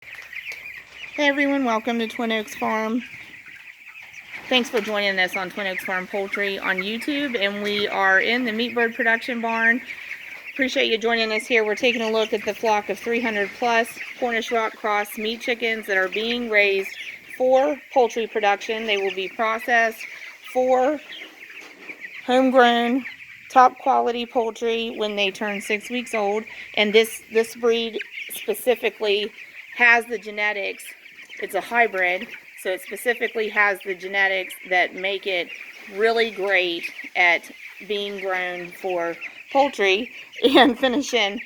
Hey everyone, welcome to Twin Oaks Farm. Thanks for joining us on Twin Oaks Farm Poultry on YouTube, and we are in the meat bird production barn. Appreciate you joining us here. We're taking a look at the flock of 300 plus Cornish rock cross meat chickens that are being raised for poultry production. They will be processed for homegrown top quality poultry when they turn 6 weeks old, and this breed specifically has the genetics. It's a hybrid, so it specifically has the genetics that make it really great at being grown for poultry and finishing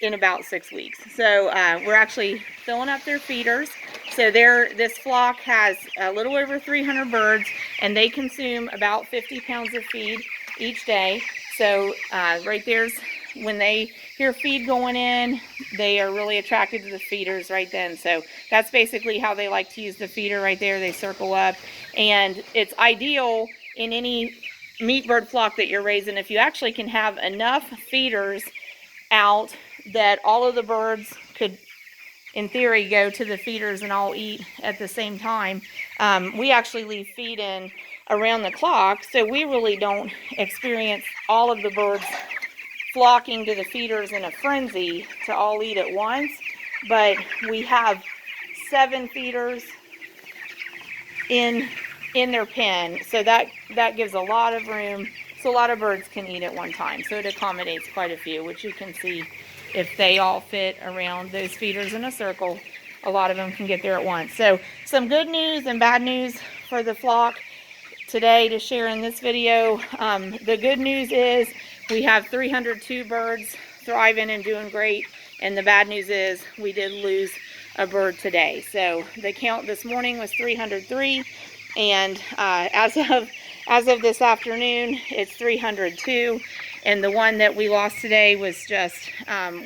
in about 6 weeks. So we're actually filling up their feeders. So this flock has a little over 300 birds, and they consume about 50 pounds of feed each day. So right there's, when they hear feed going in, they are really attracted to the feeders right then. So that's basically how they like to use the feeder right there. They circle up, and it's ideal in any meat bird flock that you're raising if you actually can have enough feeders out that all of the birds could, in theory, go to the feeders and all eat at the same time. We actually leave feed in around the clock, so we really don't experience all of the birds flocking to the feeders in a frenzy to all eat at once. But we have 7 feeders in their pen, so that gives a lot of room, so a lot of birds can eat at one time. So it accommodates quite a few, which you can see if they all fit around those feeders in a circle, a lot of them can get there at once. So some good news and bad news for the flock today to share in this video. The good news is we have 302 birds thriving and doing great, and the bad news is we did lose a bird today. So the count this morning was 303, and as of this afternoon, it's 302. And the one that we lost today was just,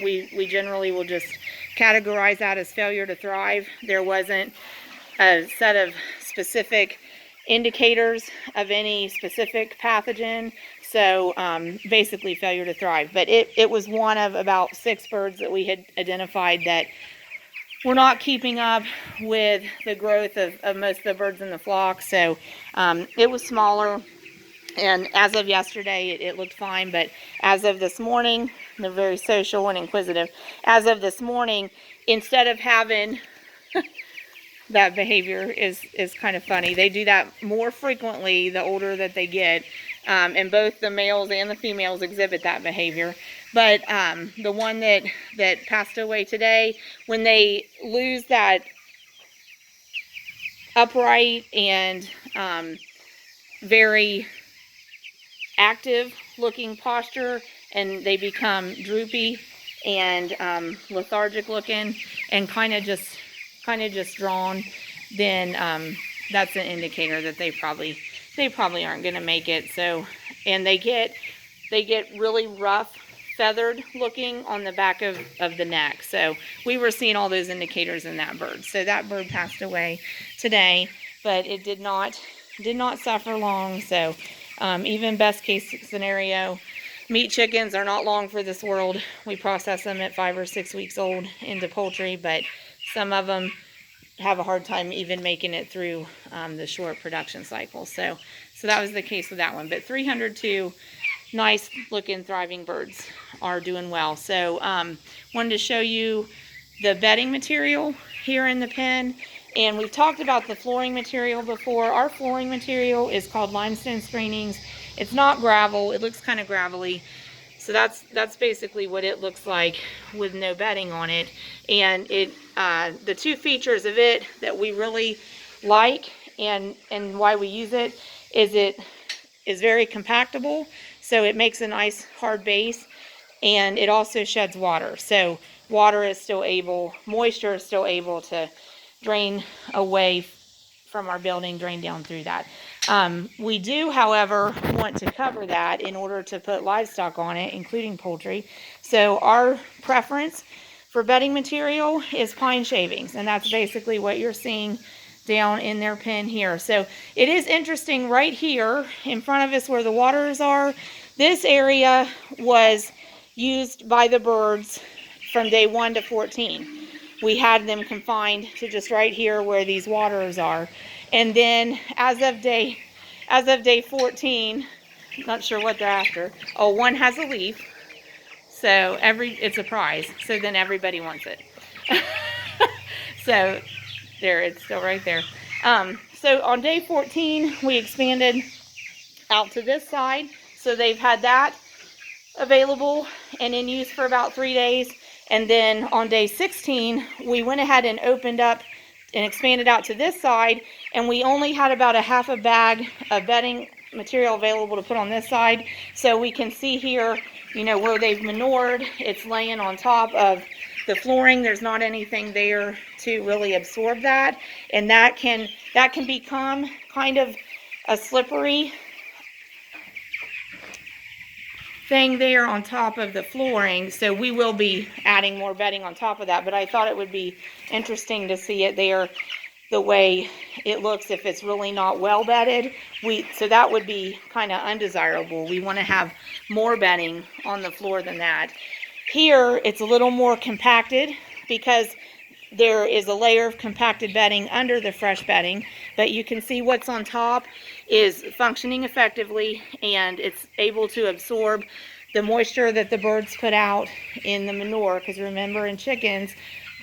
we generally will just categorize that as failure to thrive. There wasn't a set of specific indicators of any specific pathogen, so basically failure to thrive. But it was one of about 6 birds that we had identified that were not keeping up with the growth of most of the birds in the flock. So it was smaller, and as of yesterday it looked fine, but as of this morning, they're very social and inquisitive. As of this morning, instead of having that behavior is kind of funny. They do that more frequently the older that they get, and both the males and the females exhibit that behavior. But the one that passed away today, when they lose that upright and very active looking posture, and they become droopy and lethargic looking and kind of just drawn, then that's an indicator that they probably aren't going to make it. So, and they get really rough, feathered looking on the back of the neck. So we were seeing all those indicators in that bird. So that bird passed away today, but it did not suffer long. So even best case scenario, meat chickens are not long for this world. We process them at 5 or 6 weeks old into poultry, but some of them have a hard time even making it through the short production cycle. So that was the case with that one. But 302 nice looking thriving birds are doing well. So wanted to show you the bedding material here in the pen. And we've talked about the flooring material before. Our flooring material is called limestone screenings. It's not gravel. It looks kind of gravelly. So that's basically what it looks like with no bedding on it. And the 2 features of it that we really like and why we use it is very compactable. So it makes a nice hard base, and it also sheds water. So moisture is still able to drain away from our building, drain down through that. We do, however, want to cover that in order to put livestock on it, including poultry. So our preference for bedding material is pine shavings, and that's basically what you're seeing down in their pen here. So it is interesting right here in front of us where the waters are. This area was used by the birds from day 1 to 14. we had them confined to just right here where these waters are. And then as of day 14, not sure what they're after. Oh, one has a leaf. So it's a prize. So then everybody wants it. So there, it's still right there. So on day 14, we expanded out to this side. So they've had that available and in use for about 3 days. And then on day 16, we went ahead and opened up and expanded out to this side. And we only had about a half a bag of bedding material available to put on this side. So we can see here, you know, where they've manured, it's laying on top of the flooring. There's not anything there to really absorb that. And that can become kind of a slippery thing there on top of the flooring. So we will be adding more bedding on top of that. But I thought it would be interesting to see it there the way it looks if it's really not well bedded. So that would be kind of undesirable. We want to have more bedding on the floor than that. Here it's a little more compacted because there is a layer of compacted bedding under the fresh bedding, but you can see what's on top is functioning effectively, and it's able to absorb the moisture that the birds put out in the manure, because remember, in chickens,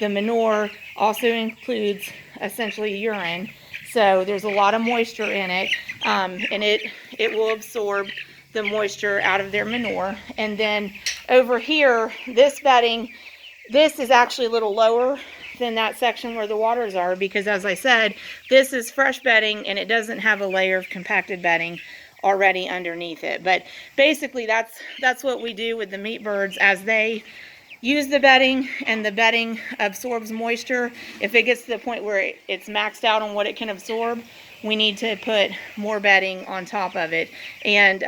the manure also includes essentially urine. So there's a lot of moisture in it, and it will absorb the moisture out of their manure. And then over here, this bedding, this is actually a little lower than that section where the waters are, because as I said, this is fresh bedding and it doesn't have a layer of compacted bedding already underneath it. But basically that's what we do with the meat birds as they use the bedding and the bedding absorbs moisture. If it gets to the point where it's maxed out on what it can absorb, we need to put more bedding on top of it. And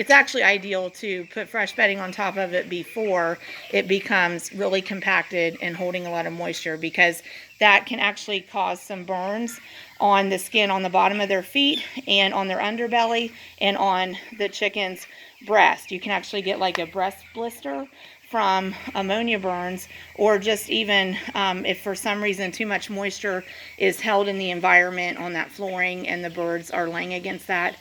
it's actually ideal to put fresh bedding on top of it before it becomes really compacted and holding a lot of moisture, because that can actually cause some burns on the skin on the bottom of their feet and on their underbelly and on the chicken's breast. You can actually get like a breast blister from ammonia burns, or just even if for some reason too much moisture is held in the environment on that flooring and the birds are laying against that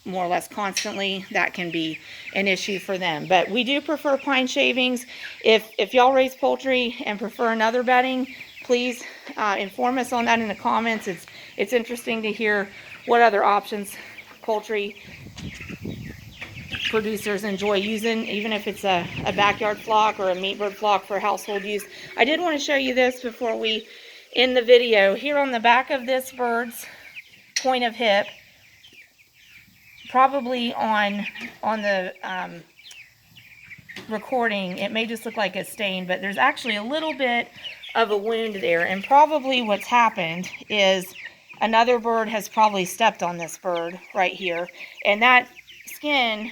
more or less constantly, that can be an issue for them. But we do prefer pine shavings. If y'all raise poultry and prefer another bedding, please inform us on that in the comments. It's interesting to hear what other options poultry producers enjoy using, even if it's a backyard flock or a meat bird flock for household use. I did want to show you this before we end the video. Here on the back of this bird's point of hip, probably on the recording, it may just look like a stain, but there's actually a little bit of a wound there. And probably what's happened is another bird has probably stepped on this bird right here. And that skin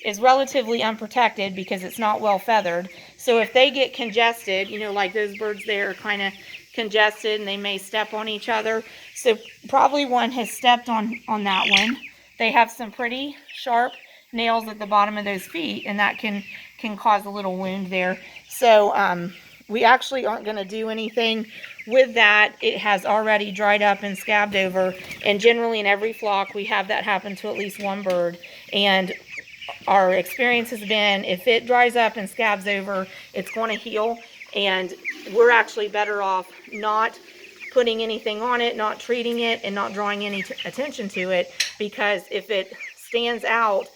is relatively unprotected because it's not well feathered. So if they get congested, you know, like those birds there are kind of congested and they may step on each other. So probably one has stepped on that one. They have some pretty sharp nails at the bottom of those feet, and that can cause a little wound there. So we actually aren't going to do anything with that. It has already dried up and scabbed over, and generally in every flock we have that happen to at least one bird. And our experience has been, if it dries up and scabs over, it's going to heal, and we're actually better off not putting anything on it, not treating it, and not drawing any attention to it, because if it stands out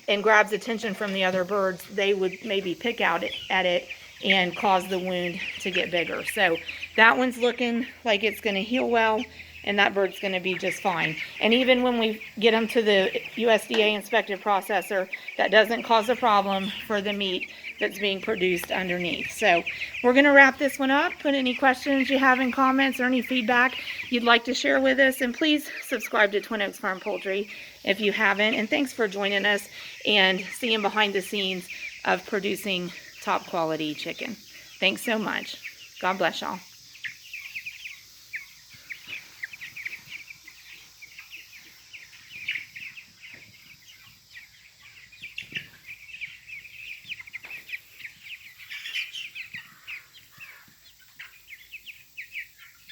and grabs attention from the other birds, they would maybe pick out at it and cause the wound to get bigger. So that one's looking like it's going to heal well, and that bird's going to be just fine. And even when we get them to the USDA inspected processor, that doesn't cause a problem for the meat that's being produced underneath. So we're going to wrap this one up. Put any questions you have in comments or any feedback you'd like to share with us, and please subscribe to Twin Oaks Farm Poultry if you haven't. And thanks for joining us and seeing behind the scenes of producing top quality chicken. Thanks so much. God bless y'all.